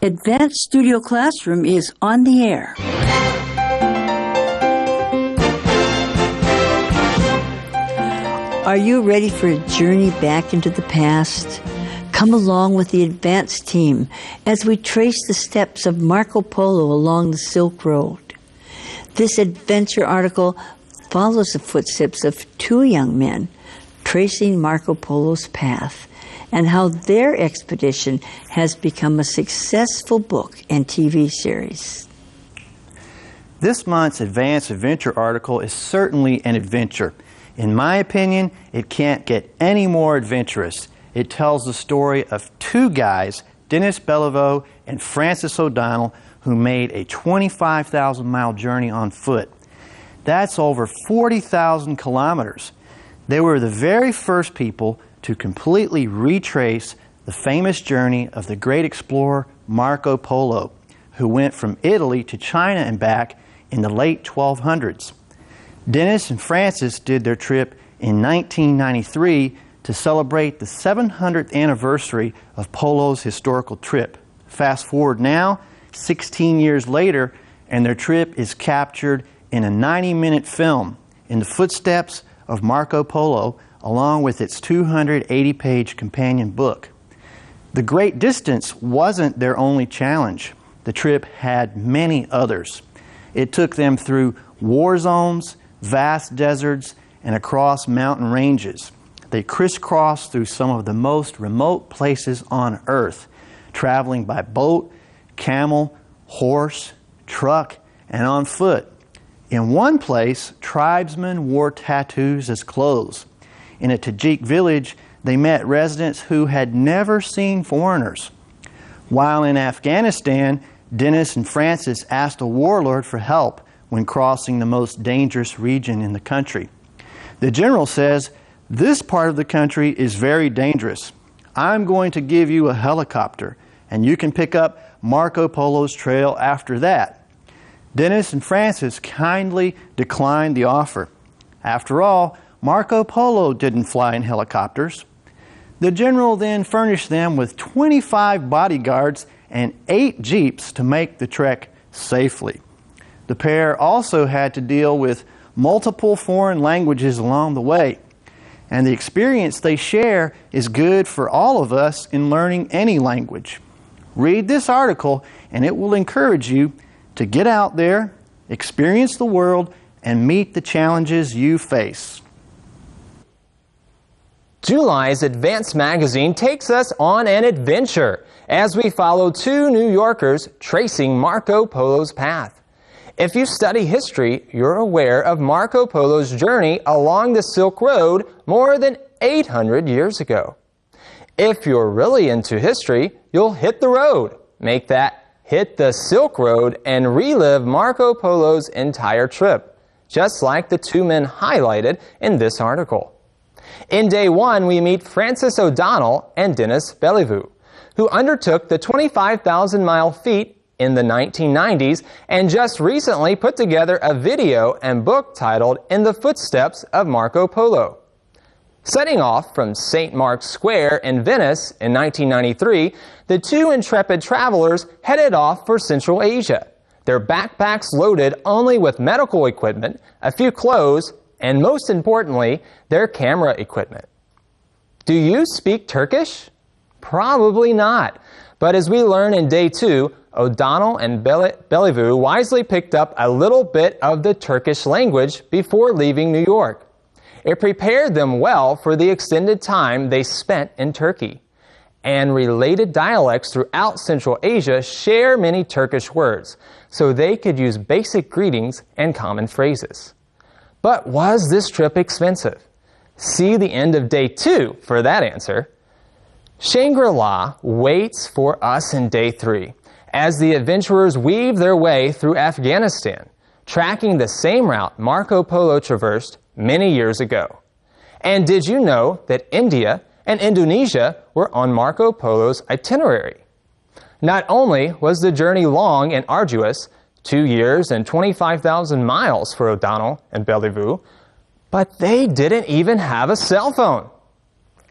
Advanced Studio Classroom is on the air. Are you ready for a journey back into the past? Come along with the Advanced team as we trace the steps of Marco Polo along the Silk Road. This adventure article follows the footsteps of two young men tracing Marco Polo's path and how their expedition has become a successful book and TV series. This month's Advanced Adventure article is certainly an adventure. In my opinion, it can't get any more adventurous. It tells the story of two guys, Dennis Beliveau and Francis O'Donnell, who made a 25,000-mile journey on foot. That's over 40,000 kilometers. They were the very first people to completely retrace the famous journey of the great explorer Marco Polo, who went from Italy to China and back in the late 1200s. Dennis and Francis did their trip in 1993 to celebrate the 700th anniversary of Polo's historical trip. Fast forward now, 16 years later, and their trip is captured in a 90-minute film in the footsteps of Marco Polo, along with its 280-page companion book. The great distance wasn't their only challenge. The trip had many others. It took them through war zones, vast deserts, and across mountain ranges. They crisscrossed through some of the most remote places on Earth, traveling by boat, camel, horse, truck, and on foot. In one place, tribesmen wore tattoos as clothes. In a Tajik village, they met residents who had never seen foreigners. While in Afghanistan, Dennis and Francis asked a warlord for help when crossing the most dangerous region in the country. The general says, "This part of the country is very dangerous. I'm going to give you a helicopter, and you can pick up Marco Polo's trail after that." Dennis and Francis kindly declined the offer. After all, Marco Polo didn't fly in helicopters. The general then furnished them with 25 bodyguards and 8 jeeps to make the trek safely. The pair also had to deal with multiple foreign languages along the way, and the experience they share is good for all of us in learning any language. Read this article and it will encourage you to get out there, experience the world, and meet the challenges you face. July's Advanced magazine takes us on an adventure as we follow two New Yorkers tracing Marco Polo's path. If you study history, you're aware of Marco Polo's journey along the Silk Road more than 800 years ago. If you're really into history, you'll hit the road. Make that hit the Silk Road and relive Marco Polo's entire trip, just like the two men highlighted in this article. In day one, we meet Francis O'Donnell and Dennis Beliveau, who undertook the 25,000-mile feat in the 1990s and just recently put together a video and book titled In the Footsteps of Marco Polo. Setting off from St. Mark's Square in Venice in 1993, the two intrepid travelers headed off for Central Asia, their backpacks loaded only with medical equipment, a few clothes, and most importantly, their camera equipment. Do you speak Turkish? Probably not. But as we learn in day two, O'Donnell and Beliveau wisely picked up a little bit of the Turkish language before leaving New York. It prepared them well for the extended time they spent in Turkey. And related dialects throughout Central Asia share many Turkish words, so they could use basic greetings and common phrases. But was this trip expensive? See the end of day two for that answer. Shangri-La waits for us in day three as the adventurers weave their way through Afghanistan, tracking the same route Marco Polo traversed many years ago. And did you know that India and Indonesia were on Marco Polo's itinerary? Not only was the journey long and arduous, 2 years and 25,000 miles for O'Donnell and Beliveau, but they didn't even have a cell phone.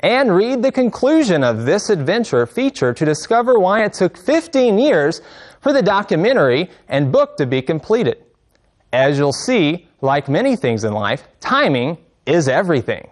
and read the conclusion of this adventure feature to discover why it took 15 years for the documentary and book to be completed. As you'll see, like many things in life, timing is everything.